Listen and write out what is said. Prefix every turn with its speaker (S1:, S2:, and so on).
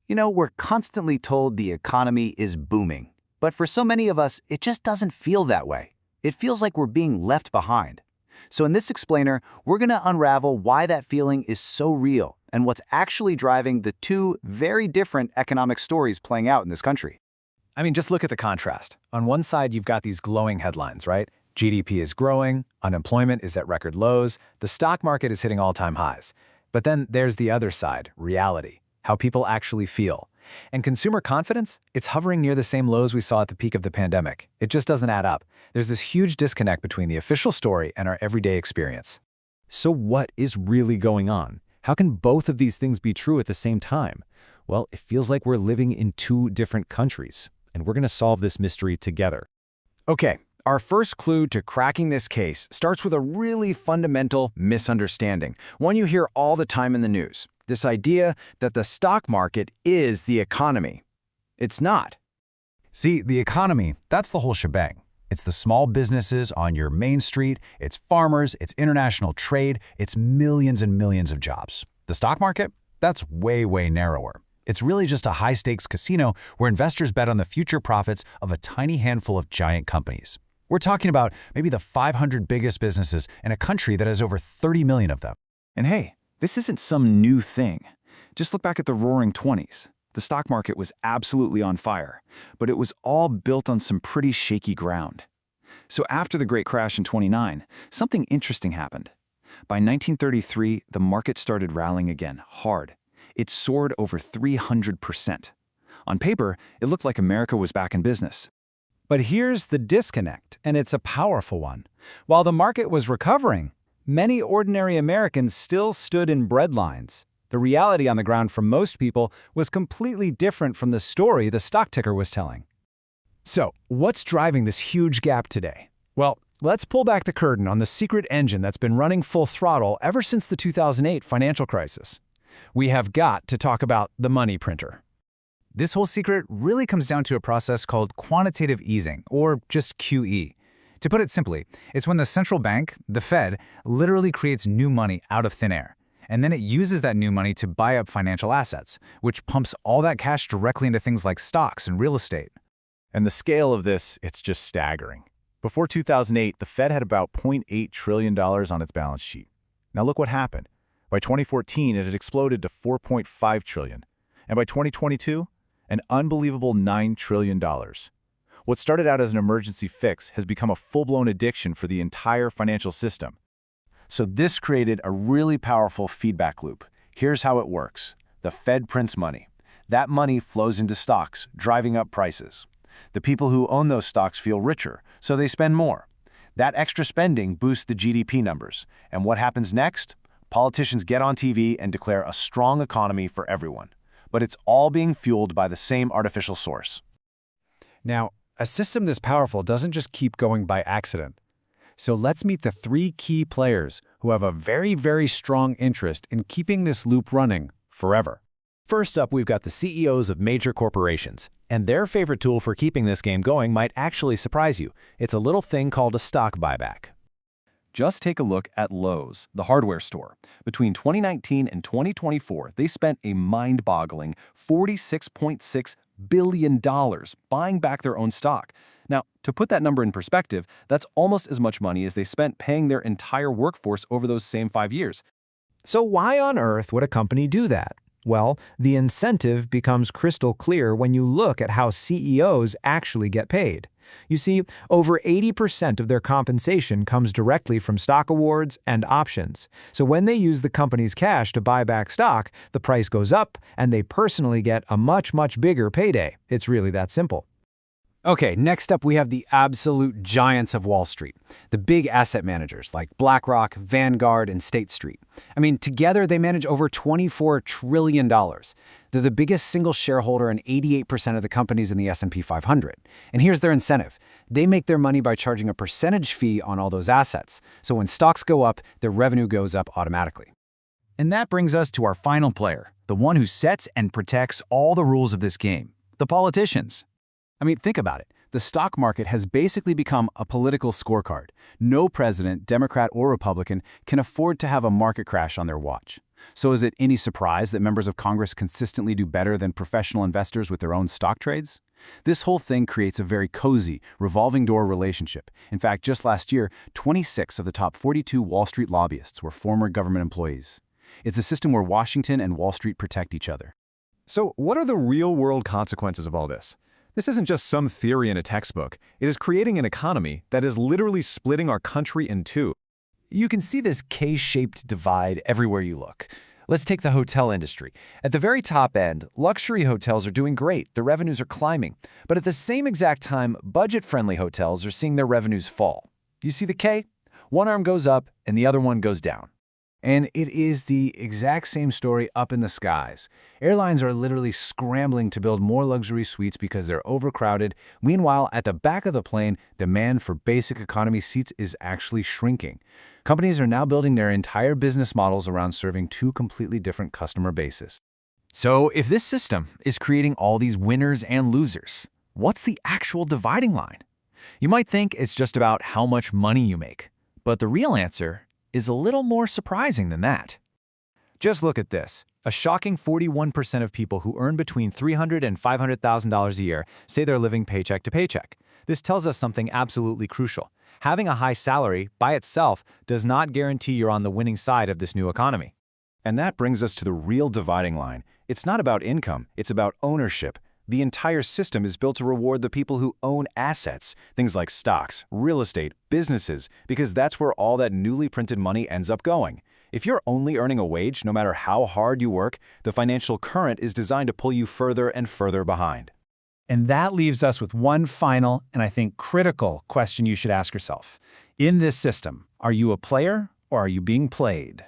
S1: We're constantly told the economy is booming. But for so many of us, it just doesn't feel that way. It feels like we're being left behind. So in this explainer, we're going to unravel why that feeling is so real and what's actually driving the two very different economic stories playing out in this country.
S2: I mean, just look at the contrast. On one side, you've got these glowing headlines, right? GDP is growing, unemployment is at record lows, the stock market is hitting all-time highs. But then there's the other side, reality, how people actually feel. And consumer confidence, it's hovering near the same lows we saw at the peak of the pandemic. It just doesn't add up. There's this huge disconnect between the official story and our everyday experience.
S3: So what is really going on? How can both of these things be true at the same time? Well, it feels like we're living in two different countries, and we're going to solve this mystery together.
S2: Okay, our first clue to cracking this case starts with a really fundamental misunderstanding, one you hear all the time in the news. This idea that the stock market is the economy. It's not.
S4: See, the economy, that's the whole shebang. It's the small businesses on your main street, it's farmers, it's international trade, it's millions and millions of jobs. The stock market, that's way, way narrower. It's really just a high-stakes casino where investors bet on the future profits of a tiny handful of giant companies. We're talking about maybe the 500 biggest businesses in a country that has over 30 million of them.
S5: And hey, this isn't some new thing. Just look back at the Roaring '20s. The stock market was absolutely on fire, but it was all built on some pretty shaky ground. So after the Great Crash in '29, something interesting happened. By 1933, the market started rallying again, hard. It soared over 300%. On paper, it looked like America was back in business.
S2: But here's the disconnect, and it's a powerful one. While the market was recovering, many ordinary Americans still stood in breadlines. The reality on the ground for most people was completely different from the story the stock ticker was telling. So, what's driving this huge gap today? Well, let's pull back the curtain on the secret engine that's been running full throttle ever since the 2008 financial crisis. We have got to talk about the money printer. This whole secret really comes down to a process called quantitative easing, or just QE. To put it simply, it's when the central bank, the Fed, literally creates new money out of thin air. And then it uses that new money to buy up financial assets, which pumps all that cash directly into things like stocks and real estate.
S3: And the scale of this, it's just staggering. Before 2008, the Fed had about $0.8 trillion on its balance sheet. Now look what happened. By 2014, it had exploded to $4.5 trillion. And by 2022, an unbelievable $9 trillion. What started out as an emergency fix has become a full-blown addiction for the entire financial system. So this created a really powerful feedback loop. Here's how it works. The Fed prints money. That money flows into stocks, driving up prices. The people who own those stocks feel richer, so they spend more. That extra spending boosts the GDP numbers. And what happens next? Politicians get on TV and declare a strong economy for everyone. But it's all being fueled by the same artificial source.
S2: Now, a system this powerful doesn't just keep going by accident. So let's meet the three key players who have a very, very strong interest in keeping this loop running forever.
S3: First up, we've got the CEOs of major corporations. And their favorite tool for keeping this game going might actually surprise you. It's a little thing called a stock buyback.
S5: Just take a look at Lowe's, the hardware store. Between 2019 and 2024, they spent a mind-boggling $46.6 billion buying back their own stock. Now, to put that number in perspective, that's almost as much money as they spent paying their entire workforce over those same 5 years.
S2: So why on earth would a company do that? Well, the incentive becomes crystal clear when you look at how CEOs actually get paid. You see, over 80% of their compensation comes directly from stock awards and options. So when they use the company's cash to buy back stock, the price goes up and they personally get a much, much bigger payday. It's really that simple. Okay, next up we have the absolute giants of Wall Street, the big asset managers like BlackRock, Vanguard, and State Street. I mean, together they manage over $24 trillion. They're the biggest single shareholder in 88% of the companies in the S&P 500. And here's their incentive. They make their money by charging a percentage fee on all those assets. So when stocks go up, their revenue goes up automatically.
S1: And that brings us to our final player, the one who sets and protects all the rules of this game, the politicians. I mean, think about it. The stock market has basically become a political scorecard. No president, Democrat or Republican, can afford to have a market crash on their watch. So is it any surprise that members of Congress consistently do better than professional investors with their own stock trades? This whole thing creates a very cozy, revolving door relationship. In fact, just last year, 26 of the top 42 Wall Street lobbyists were former government employees. It's a system where Washington and Wall Street protect each other.
S3: So what are the real-world consequences of all this? This isn't just some theory in a textbook. It is creating an economy that is literally splitting our country in two.
S4: You can see this K-shaped divide everywhere you look. Let's take the hotel industry. At the very top end, luxury hotels are doing great. The revenues are climbing. But at the same exact time, budget-friendly hotels are seeing their revenues fall. You see the K? One arm goes up and the other one goes down.
S1: And it is the exact same story up in the skies. Airlines are literally scrambling to build more luxury suites because they're overcrowded. Meanwhile, at the back of the plane, demand for basic economy seats is actually shrinking. Companies are now building their entire business models around serving two completely different customer bases.
S2: So if this system is creating all these winners and losers, what's the actual dividing line? You might think it's just about how much money you make, but the real answer is a little more surprising than that. Just look at this. A shocking 41% of people who earn between $300,000 and $500,000 a year say they're living paycheck to paycheck. This tells us something absolutely crucial. Having a high salary by itself does not guarantee you're on the winning side of this new economy.
S3: And that brings us to the real dividing line. It's not about income, it's about ownership. The entire system is built to reward the people who own assets, things like stocks, real estate, businesses, because that's where all that newly printed money ends up going. If you're only earning a wage, no matter how hard you work, the financial current is designed to pull you further and further behind.
S2: And that leaves us with one final and I think critical question you should ask yourself. In this system, are you a player or are you being played?